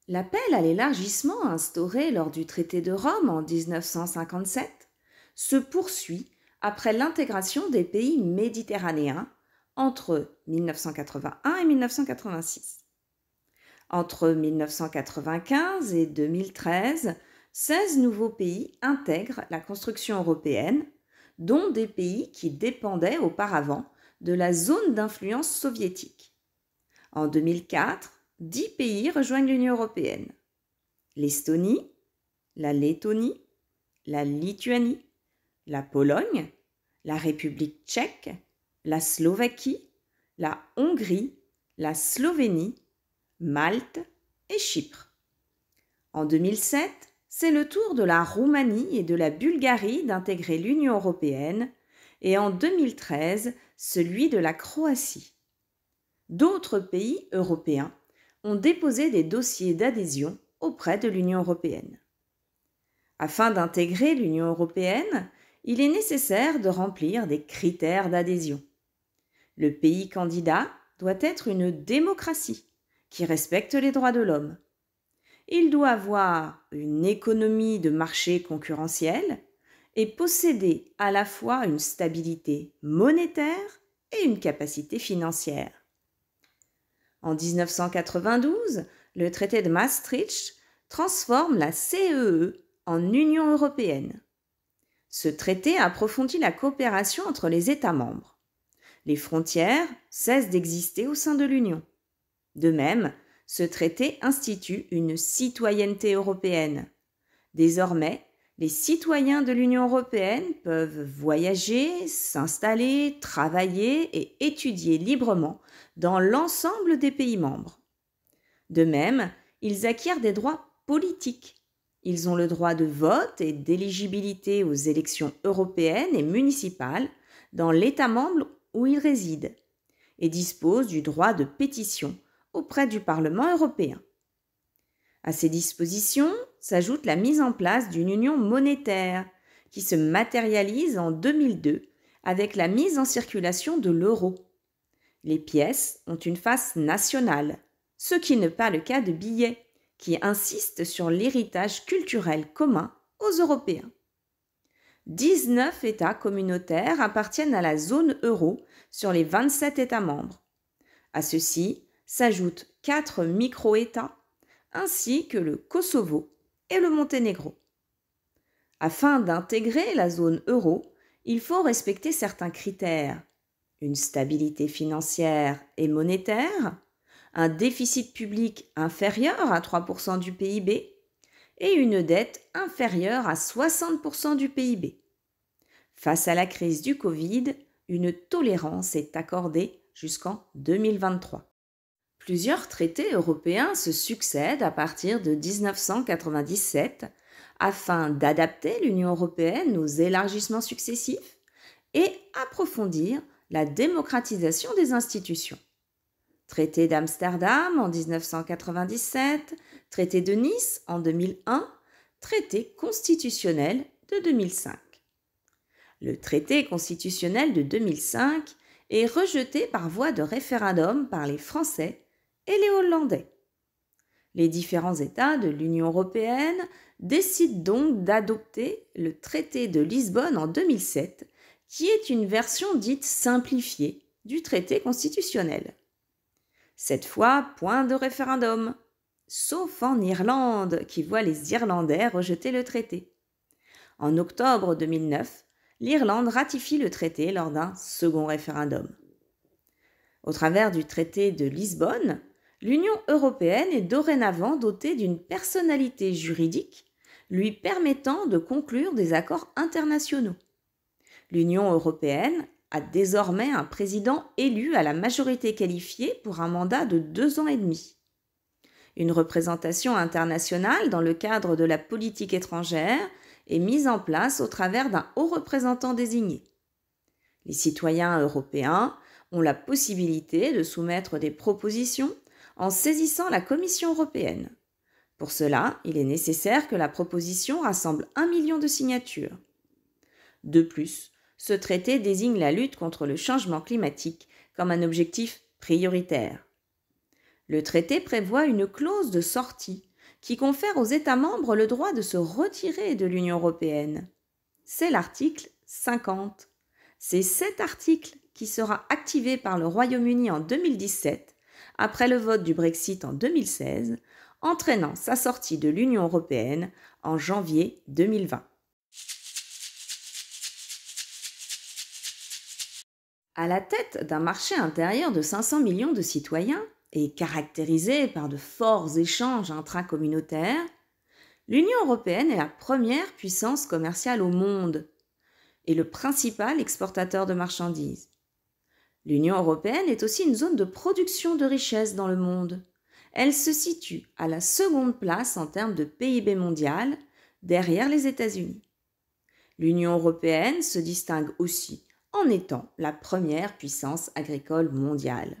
L'appel à l'élargissement instauré lors du traité de Rome en 1957 se poursuit après l'intégration des pays méditerranéens entre 1981 et 1986. Entre 1995 et 2013, 16 nouveaux pays intègrent la construction européenne, dont des pays qui dépendaient auparavant de la zone d'influence soviétique. En 2004, 10 pays rejoignent l'Union européenne: l'Estonie, la Lettonie, la Lituanie, la Pologne, la République tchèque, la Slovaquie, la Hongrie, la Slovénie, Malte et Chypre. En 2007, c'est le tour de la Roumanie et de la Bulgarie d'intégrer l'Union européenne et en 2013, celui de la Croatie. D'autres pays européens ont déposé des dossiers d'adhésion auprès de l'Union européenne. Afin d'intégrer l'Union européenne, il est nécessaire de remplir des critères d'adhésion. Le pays candidat doit être une démocratie qui respecte les droits de l'homme. Il doit avoir une économie de marché concurrentielle et posséder à la fois une stabilité monétaire et une capacité financière. En 1992, le traité de Maastricht transforme la CEE en Union européenne. Ce traité approfondit la coopération entre les États membres. Les frontières cessent d'exister au sein de l'Union. De même, ce traité institue une citoyenneté européenne. Désormais, les citoyens de l'Union européenne peuvent voyager, s'installer, travailler et étudier librement dans l'ensemble des pays membres. De même, ils acquièrent des droits politiques. Ils ont le droit de vote et d'éligibilité aux élections européennes et municipales dans l'État membre où ils résident et disposent du droit de pétition auprès du Parlement européen. À ces dispositions s'ajoute la mise en place d'une union monétaire qui se matérialise en 2002 avec la mise en circulation de l'euro. Les pièces ont une face nationale, ce qui n'est pas le cas de billets, qui insistent sur l'héritage culturel commun aux Européens. 19 États communautaires appartiennent à la zone euro sur les 27 États membres. À ceux-ci s'ajoutent 4 micro-États, ainsi que le Kosovo et le Monténégro. Afin d'intégrer la zone euro, il faut respecter certains critères: une stabilité financière et monétaire, un déficit public inférieur à 3% du PIB et une dette inférieure à 60% du PIB. Face à la crise du Covid, une tolérance est accordée jusqu'en 2023. Plusieurs traités européens se succèdent à partir de 1997 afin d'adapter l'Union européenne aux élargissements successifs et approfondir la démocratisation des institutions. Traité d'Amsterdam en 1997, traité de Nice en 2001, traité constitutionnel de 2005. Le traité constitutionnel de 2005 est rejeté par voie de référendum par les Français et les Hollandais. Les différents États de l'Union européenne décident donc d'adopter le traité de Lisbonne en 2007, qui est une version dite simplifiée du traité constitutionnel. Cette fois, point de référendum, sauf en Irlande, qui voit les Irlandais rejeter le traité. En octobre 2009, l'Irlande ratifie le traité lors d'un second référendum. Au travers du traité de Lisbonne, l'Union européenne est dorénavant dotée d'une personnalité juridique lui permettant de conclure des accords internationaux. L'Union européenne a désormais un président élu à la majorité qualifiée pour un mandat de 2 ans et demi. Une représentation internationale dans le cadre de la politique étrangère est mise en place au travers d'un haut représentant désigné. Les citoyens européens ont la possibilité de soumettre des propositions en saisissant la Commission européenne. Pour cela, il est nécessaire que la proposition rassemble 1 million de signatures. De plus, ce traité désigne la lutte contre le changement climatique comme un objectif prioritaire. Le traité prévoit une clause de sortie qui confère aux États membres le droit de se retirer de l'Union européenne. C'est l'article 50. C'est cet article qui sera activé par le Royaume-Uni en 2017, après le vote du Brexit en 2016, entraînant sa sortie de l'Union européenne en janvier 2020. À la tête d'un marché intérieur de 500 millions de citoyens et caractérisé par de forts échanges intracommunautaires, l'Union européenne est la première puissance commerciale au monde et le principal exportateur de marchandises. L'Union européenne est aussi une zone de production de richesses dans le monde. Elle se situe à la seconde place en termes de PIB mondial, derrière les États-Unis. L'Union européenne se distingue aussi en étant la première puissance agricole mondiale.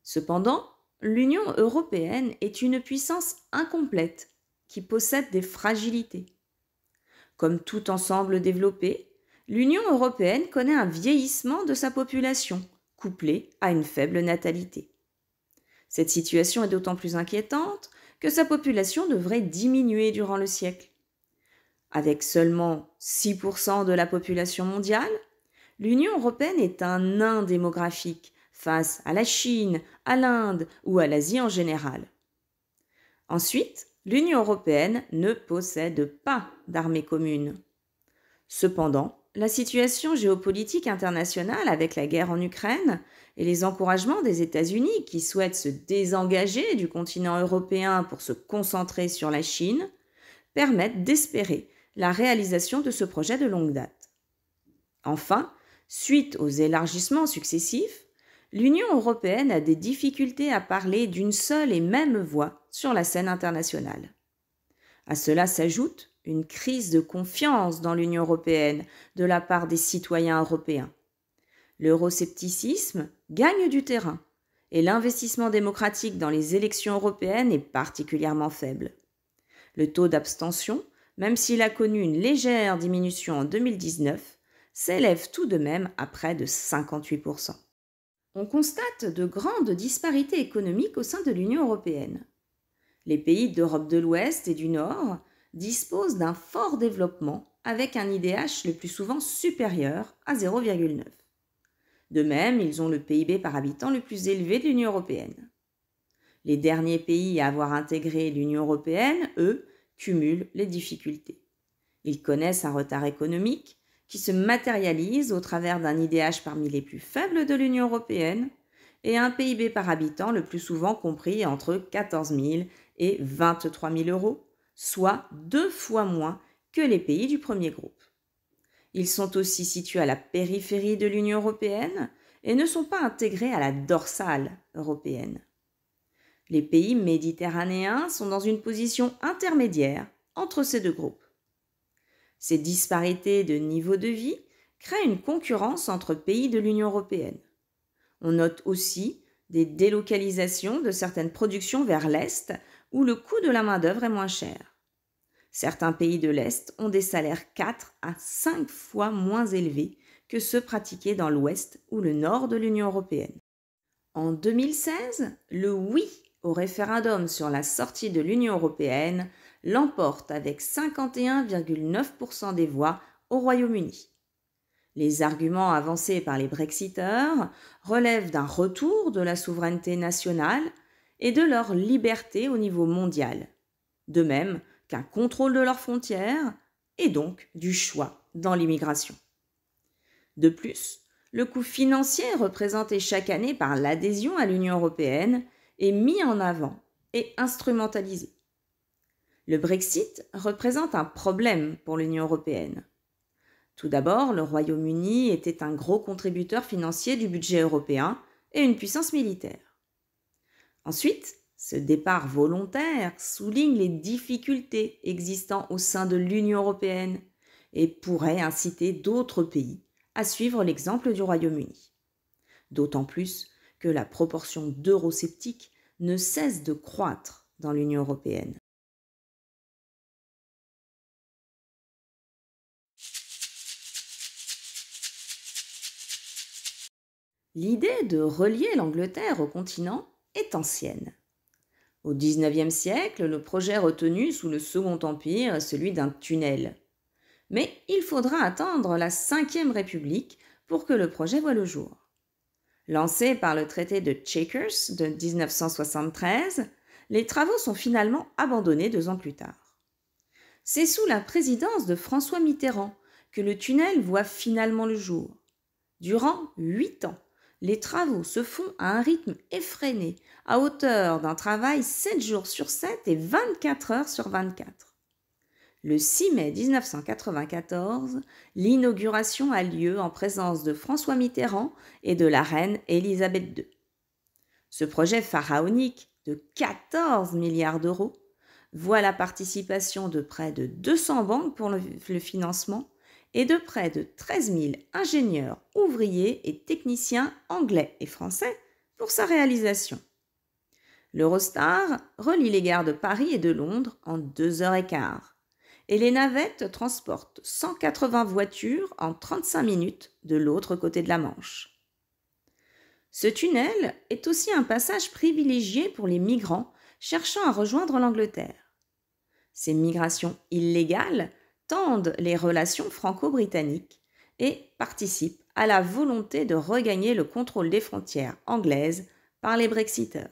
Cependant, l'Union européenne est une puissance incomplète qui possède des fragilités. Comme tout ensemble développé, l'Union européenne connaît un vieillissement de sa population, couplé à une faible natalité. Cette situation est d'autant plus inquiétante que sa population devrait diminuer durant le siècle. Avec seulement 6% de la population mondiale, l'Union européenne est un nain démographique face à la Chine, à l'Inde ou à l'Asie en général. Ensuite, l'Union européenne ne possède pas d'armée commune. Cependant, la situation géopolitique internationale avec la guerre en Ukraine et les encouragements des États-Unis qui souhaitent se désengager du continent européen pour se concentrer sur la Chine permettent d'espérer la réalisation de ce projet de longue date. Enfin, suite aux élargissements successifs, l'Union européenne a des difficultés à parler d'une seule et même voix sur la scène internationale. À cela s'ajoute une crise de confiance dans l'Union européenne de la part des citoyens européens. L'euroscepticisme gagne du terrain et l'investissement démocratique dans les élections européennes est particulièrement faible. Le taux d'abstention, même s'il a connu une légère diminution en 2019, s'élève tout de même à près de 58%. On constate de grandes disparités économiques au sein de l'Union européenne. Les pays d'Europe de l'Ouest et du Nord disposent d'un fort développement avec un IDH le plus souvent supérieur à 0,9. De même, ils ont le PIB par habitant le plus élevé de l'Union européenne. Les derniers pays à avoir intégré l'Union européenne, eux, cumulent les difficultés. Ils connaissent un retard économique qui se matérialise au travers d'un IDH parmi les plus faibles de l'Union européenne et un PIB par habitant le plus souvent compris entre 14 000 et 23 000 euros, soit 2 fois moins que les pays du premier groupe. Ils sont aussi situés à la périphérie de l'Union européenne et ne sont pas intégrés à la dorsale européenne. Les pays méditerranéens sont dans une position intermédiaire entre ces deux groupes. Ces disparités de niveau de vie créent une concurrence entre pays de l'Union européenne. On note aussi des délocalisations de certaines productions vers l'Est où le coût de la main-d'œuvre est moins cher. Certains pays de l'Est ont des salaires 4 à 5 fois moins élevés que ceux pratiqués dans l'Ouest ou le Nord de l'Union européenne. En 2016, le oui au référendum sur la sortie de l'Union européenne l'emporte avec 51,9% des voix au Royaume-Uni. Les arguments avancés par les Brexiteurs relèvent d'un retour de la souveraineté nationale et de leur liberté au niveau mondial, de même qu'un contrôle de leurs frontières et donc du choix dans l'immigration. De plus, le coût financier représenté chaque année par l'adhésion à l'Union européenne est mis en avant et instrumentalisé. Le Brexit représente un problème pour l'Union européenne. Tout d'abord, le Royaume-Uni était un gros contributeur financier du budget européen et une puissance militaire. Ensuite, ce départ volontaire souligne les difficultés existant au sein de l'Union européenne et pourrait inciter d'autres pays à suivre l'exemple du Royaume-Uni. D'autant plus que la proportion d'eurosceptiques ne cesse de croître dans l'Union européenne. L'idée de relier l'Angleterre au continent est ancienne. Au XIXe siècle, le projet retenu sous le Second Empire est celui d'un tunnel. Mais il faudra attendre la Ve République pour que le projet voie le jour. Lancé par le traité de Chequers de 1973, les travaux sont finalement abandonnés 2 ans plus tard. C'est sous la présidence de François Mitterrand que le tunnel voit finalement le jour. Durant 8 ans, les travaux se font à un rythme effréné, à hauteur d'un travail 7 jours sur 7 et 24 heures sur 24. Le 6 mai 1994, l'inauguration a lieu en présence de François Mitterrand et de la reine Élisabeth II. Ce projet pharaonique de 14 milliards d'euros voit la participation de près de 200 banques pour le financement et de près de 13 000 ingénieurs, ouvriers et techniciens anglais et français pour sa réalisation. L'Eurostar relie les gares de Paris et de Londres en 2 h 15 et les navettes transportent 180 voitures en 35 minutes de l'autre côté de la Manche. Ce tunnel est aussi un passage privilégié pour les migrants cherchant à rejoindre l'Angleterre. Ces migrations illégales tendent les relations franco-britanniques et participent à la volonté de regagner le contrôle des frontières anglaises par les Brexiteurs.